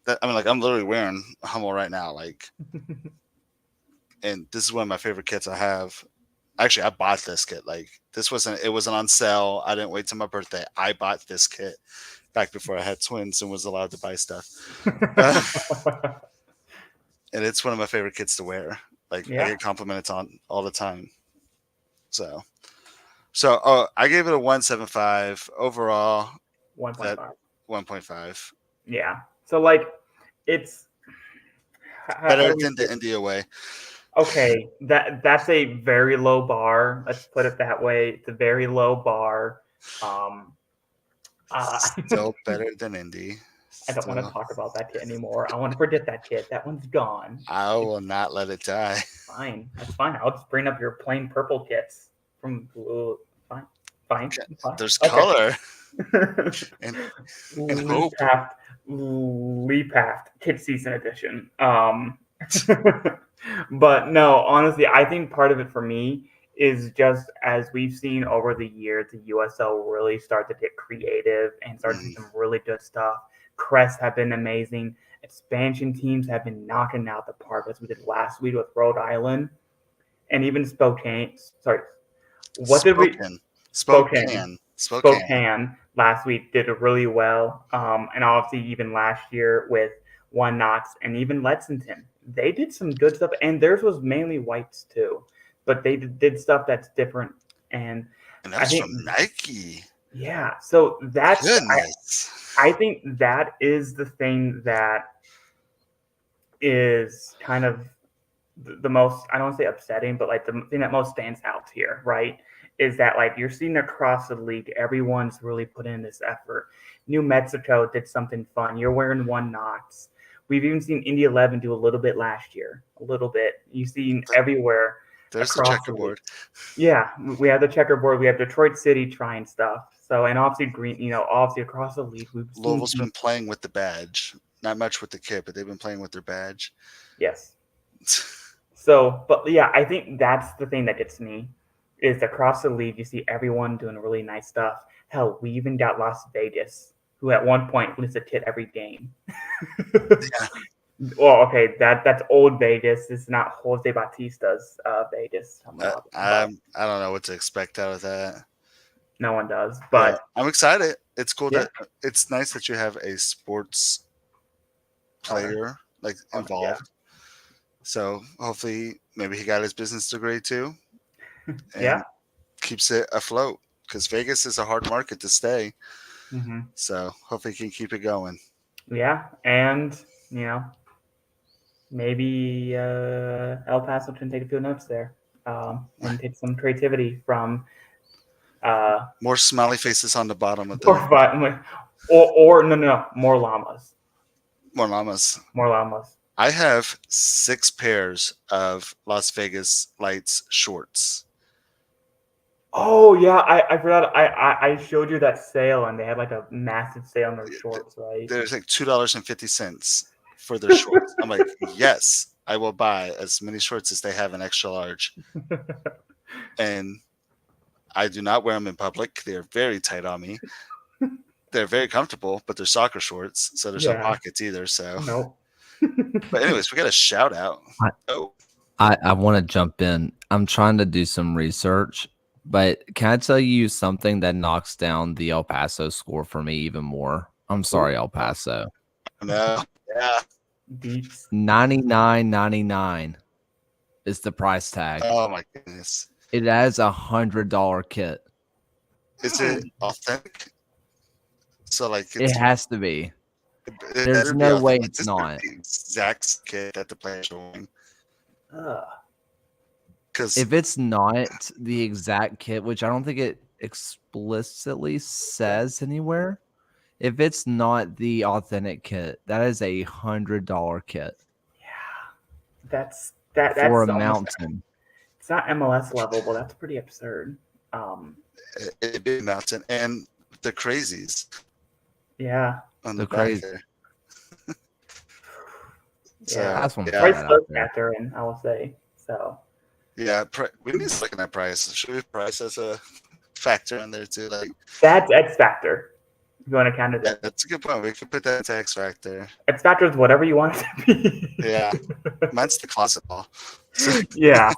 that, I mean, like I'm literally wearing a Hummel right now, like, and this is one of my favorite kits I have. Actually, I bought this kit. Like it wasn't on sale. I didn't wait till my birthday. I bought this kit back before I had twins and was allowed to buy stuff. And it's one of my favorite kits to wear. Like I get complimented on all the time. So So I gave it a 1.75 overall. 1.5. That 1.5 Yeah. So like, it's how better do we than the India way. okay, that's a very low bar. Let's put it that way. It's a very low bar. Um, Still better than Indy. I don't want to Still, talk about that kit anymore. I want to forget that kit. That one's gone. I will not let it die. Fine, that's fine. I'll just bring up your plain purple kits from blue. Fine, fine, fine. There's Okay. color and hope. Leapaft kit season edition. But no, honestly, I think part of it for me is just as we've seen over the years, the USL really start to get creative and start to do some really good stuff. Crests have been amazing. Expansion teams have been knocking out the park, as we did last week with Rhode Island and even Spokane. Sorry, what did we? Spokane. Spokane last week did really well. And obviously even last year with One Knox and even Lexington, they did some good stuff. And theirs was mainly whites too, but they did stuff that's different. And And I that's think, from Nike. yeah, so that's, Goodness. I think that is the thing that is kind of the most, I don't want to say upsetting, but like the thing that most stands out here, right? Is that like you're seeing across the league, everyone's really put in this effort. New Mexico did something fun. You're wearing One Knox. We've even seen Indy 11 do a little bit last year, a little bit. You've seen everywhere. There's the checkerboard. Yeah, we have the checkerboard. We have Detroit City trying stuff. So, and obviously Green, obviously across the league, we've seen Louisville's been playing with the badge. Not much with the kit, but they've been playing with their badge. Yes. So, but yeah, I think that's the thing that gets me is across the league, you see everyone doing really nice stuff. Hell, we even got Las Vegas, who at one point was a kit every game. Yeah. Well, okay, that's old Vegas. It's not Jose Bautista's Vegas. I don't know what to expect out of that. No one does, but I'm excited. It's cool yeah. It's nice that you have a sports player involved. Yeah. So hopefully, maybe he got his business degree too, and Yeah. keeps it afloat because Vegas is a hard market to stay. Mm-hmm. So hopefully, he can keep it going. Yeah, and maybe El Paso can take a few notes there and take some creativity from more smiley faces on the bottom of the or no, more llamas. More llamas. More llamas. I have 6 pairs of Las Vegas Lights shorts. Oh yeah, I forgot. I showed you that sale, and they had like a massive sale on their shorts, right? There's like $2.50 for their shorts. I'm like, yes, I will buy as many shorts as they have in extra large. And I do not wear them in public. They're very tight on me. They're very comfortable, but they're soccer shorts, so there's no pockets either. So, nope. But anyways, we got a shout out. I want to jump in. I'm trying to do some research, but can I tell you something that knocks down the El Paso score for me even more? I'm sorry, El Paso. No, yeah. Beats. $99.99 is the price tag. Oh my goodness! It has $100 kit. Is it authentic? So like it has to be. There's no way it's not. Zach's kit that the player's showing. Because if it's not the exact kit, which I don't think it explicitly says anywhere, if it's not the authentic kit, that is $100 kit. Yeah, that's for a mountain. It's not MLS level, but that's pretty absurd. It'd be a mountain and the crazies. Yeah, on the crazy. There. So, yeah, price does factor in, I will say. So. Yeah, we need to look at that price. Should we price as a factor in there too? Like that's X factor. You want to count it? Yeah, that's a good point. We could put that into X factor. X factor is whatever you want it to be. Yeah, mine's the closet ball. Yeah.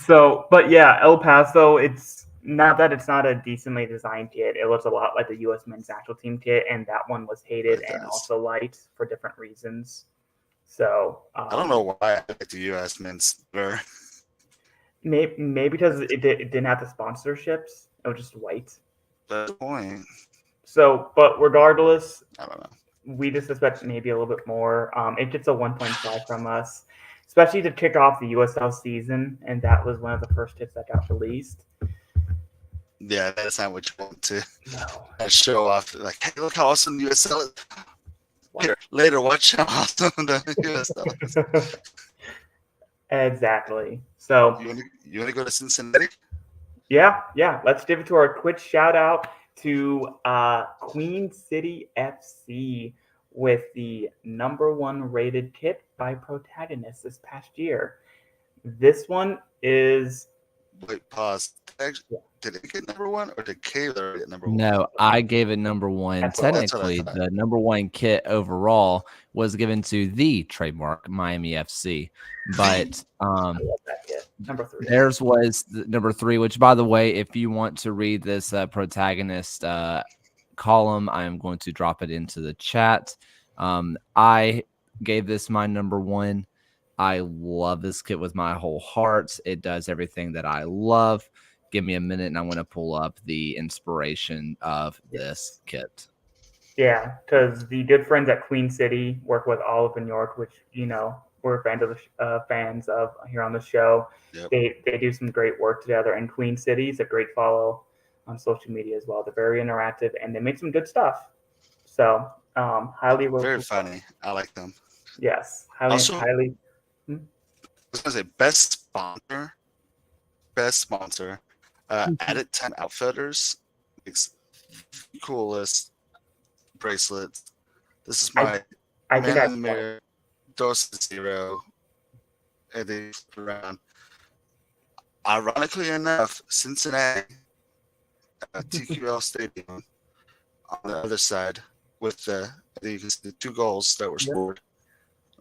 So, but yeah, El Paso. It's not that it's not a decently designed kit. It looks a lot like the U.S. men's national team kit, and that one was hated and also liked for different reasons. So I don't know why I like the U.S. men's. Maybe because it didn't have the sponsorships It was just white. That's the point. So, but regardless, I don't know. we just expect maybe a little bit more. It gets a 1.5 from us, especially to kick off the USL season, and that was one of the first hits that got released. Yeah, that's not what you want to No. show off. Like, hey, look how awesome the USL is. Later, watch how awesome the USL is. Exactly. So You want to go to Cincinnati? yeah. Let's give it to our quick shout out to Queen City FC with the #1 rated kit by Protagonist this past year. This one is Wait, pause. Did it get #1 or did Kaler get #1? No, I gave it #1. That's what I Technically, thought. the #1 kit overall was given to the trademark Miami FC, but I love that kit. #3. theirs was the #3. Which, by the way, if you want to read this protagonist column, I am going to drop it into the chat. I gave this my #1. I love this kit with my whole heart. It does everything that I love. Give me a minute and I'm going to pull up the inspiration of this kit. Yeah, because the good friends at Queen City work with Olive in York, which we're fans of here on the show. Yep. They do some great work together, and Queen City is a great follow on social media as well. They're very interactive and they make some good stuff. So highly very funny. I like them. Yes, highly. I was gonna say best sponsor. Added 10 Outfitters makes the coolest bracelets. This is my I think man in the mirror, dose of zero, and they flip around. Ironically enough, Cincinnati, TQL Stadium, on the other side, with the 2 goals that were scored.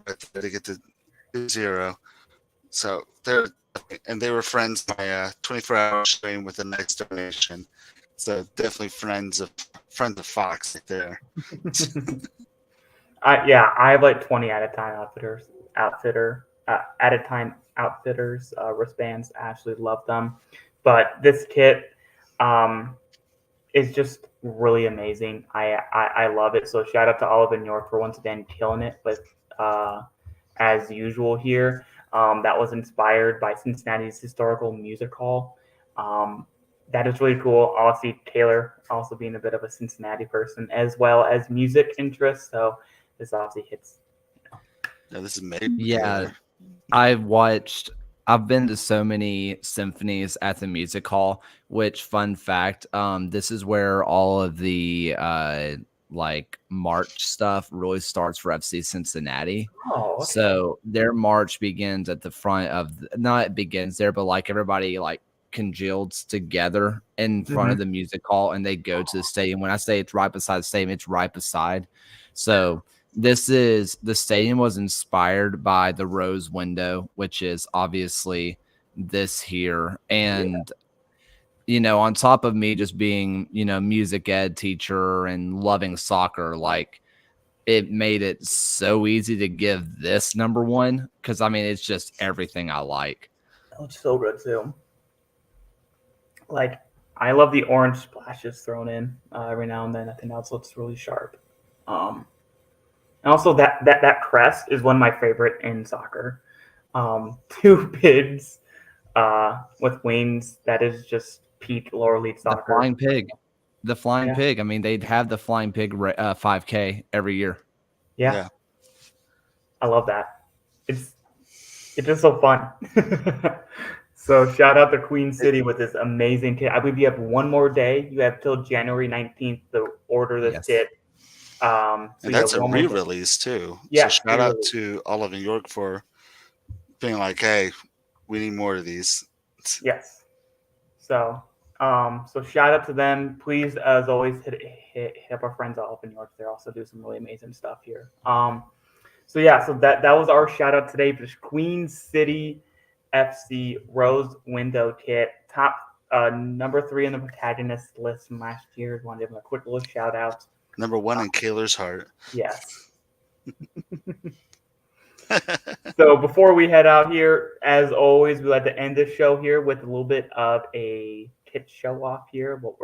Right there to get to 2-0. So they were friends. My 24-hour stream with a nice donation. So definitely friends of Fox right there. I have like 20 at a time wristbands. I actually love them, but this kit is just really amazing. I love it. So shout out to Olive in York for once again killing it with as usual here. That was inspired by Cincinnati's historical music hall. That is really cool. Obviously, Taylor also being a bit of a Cincinnati person as well as music interest. So this obviously hits. Yeah, this is made. Yeah, I've been to so many symphonies at the music hall, which fun fact, this is where all of the like march stuff really starts for FC Cincinnati. Oh, okay. So their march begins at the front of not it begins there, but like everybody like congealed together in front of the music hall and they go to the stadium. When I say it's right beside the stadium, it's right beside. So the stadium was inspired by the rose window, which is obviously this here. And on top of me just being, music ed teacher and loving soccer, like it made it so easy to give this #1 because I mean it's just everything I like. It's so good too. Like I love the orange splashes thrown in every now and then. I think that looks really sharp. And also that crest is one of my favorite in soccer. 2 pigs with wings. That is just peak lower league soccer. The flying pig. I mean, they'd have the flying pig 5K every year. Yeah. I love that. It's just so fun. So shout out to Queen City with this amazing kit. I believe you have one more day. You have till January 19th to order this kit. And that's a re-release too. Yeah. So shout out to Olive in York for being like, hey, we need more of these. Yes. So shout out to them. Please, as always, hit up our friends at Olive in York. They also do some really amazing stuff here. So that was our shout out today for Queen City FC Rose Window Kit. Top #3 on the protagonist list from last year. Want to give them a quick little shout out. #1 in Kaler's heart. Yes. So before we head out here, as always, we like to end this show here with a little bit of a kit show off here. What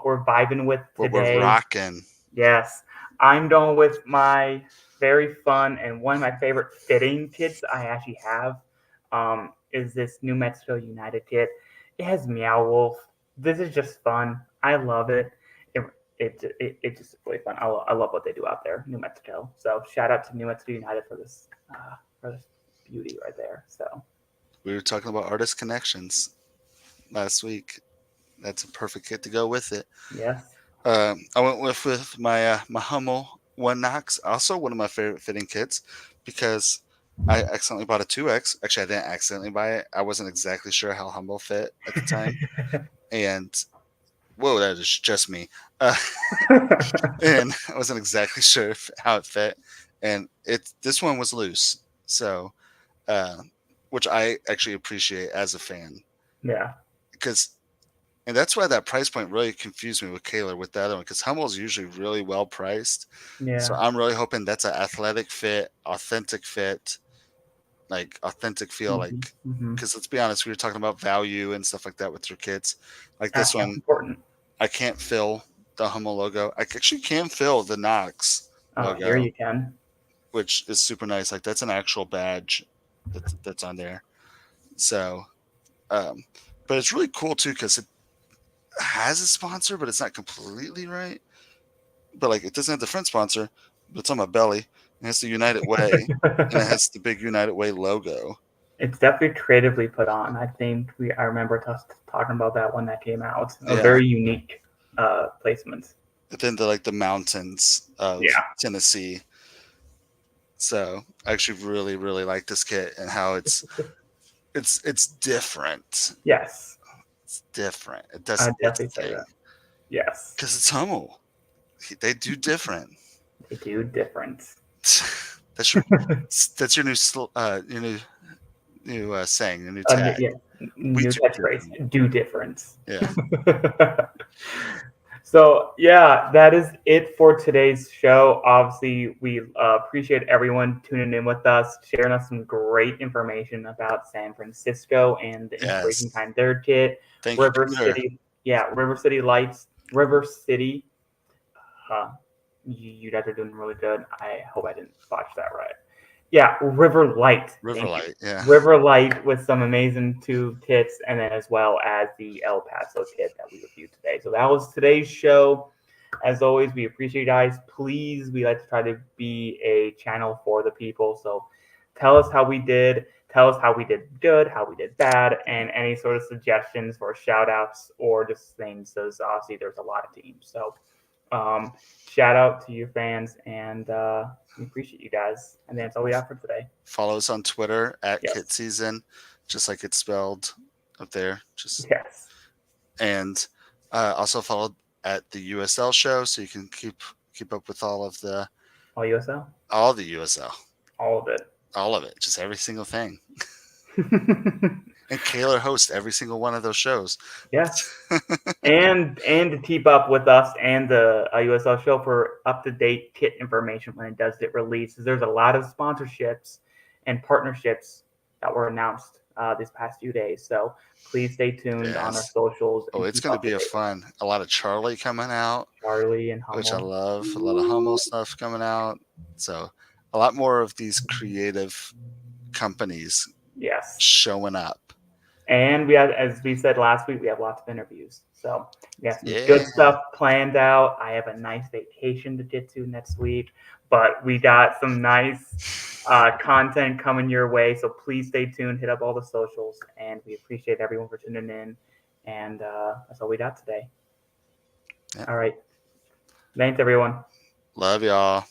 we're vibing with What today. we're rocking. Yes, I'm going with my very fun and one of my favorite fitting kits I actually have. Is this New Mexico United kit? It has Meow Wolf. This is just fun. I love it. It's just really fun. I love what they do out there, New Mexico. So shout out to New Mexico United for this beauty right there. So We were talking about artist connections last week. That's a perfect kit to go with it. yes. I went with my my Hummel One Knox, also one of my favorite fitting kits, because I accidentally bought a 2X. Actually, I didn't accidentally buy it. I wasn't exactly sure how Hummel fit at the time, and whoa, that is just me. And I wasn't exactly sure how it fit, and this one was loose, so uh, which I actually appreciate as a fan, Yeah. because and that's why that price point really confused me with Kaler with the other one, because Hummel's usually really well priced. So Yeah. I'm really hoping that's an athletic fit, authentic fit, like authentic feel, like Mm-hmm. because let's be honest, we were talking about value and stuff like that with your kids. Like That's this one, important. I can't fill the Hummel logo. I actually can fill the Knox Oh, here logo, you can. which is super nice. Like that's an actual badge that's on there. So, um, but it's really cool too because it has a sponsor, but it's not completely right. But like it doesn't have the front sponsor, but it's on my belly. It has the United Way, and it has the big United Way logo. It's definitely creatively put on. I think I remember us talking about that when that came out. A Yeah. very unique placement. And then the mountains of Yeah. Tennessee. So I actually really really like this kit and how it's different. Yes. It's different. It I does its definitely say thing that. Yes. because it's Hummel. They do different. They do different. That's your new saying, your new tag. Yeah. New do catchphrase. Do different. Yeah. So yeah, that is it for today's show. Obviously, we appreciate everyone tuning in with us, sharing us some great information about San Francisco and the inspiration behind their kit. Thank River you, Peter. City, yeah, River City Lights, River City. You guys are doing really good. I hope I didn't botch that right. Yeah, River Light. River Light, yeah. River Light with some amazing two kits, and then as well as the El Paso kit that we reviewed today. So that was today's show. As always, we appreciate you guys. Please, we like to try to be a channel for the people. So tell us how we did. Tell us how we did good, how we did bad, and any sort of suggestions for shout outs or just things. Because obviously there's a lot of teams. So shout out to you fans, and we appreciate you guys. And that's all we have for today. Follow us on Twitter at Yes. Kit Season, just like it's spelled up there. Just Yes. And also follow at the USL show so you can keep up with all of the All USL? all the USL. All of it. All of it. Just every single thing. And Kaler hosts every single one of those shows. Yes. and to keep up with us and the USL show for up-to-date kit information when it does get released. There's a lot of sponsorships and partnerships that were announced this past few days. So please stay tuned on our socials. Oh, it's going to be a lot of Charlie coming out. Charlie and Hummel. Which I love. A lot of Hummel stuff coming out. So a lot more of these creative companies showing up. And we have, as we said last week, we have lots of interviews. So we have some good stuff planned out. I have a nice vacation to get to next week, but we got some nice content coming your way. So please stay tuned, hit up all the socials, and we appreciate everyone for tuning in. And that's all we got today. All right. Thanks, everyone. Love y'all.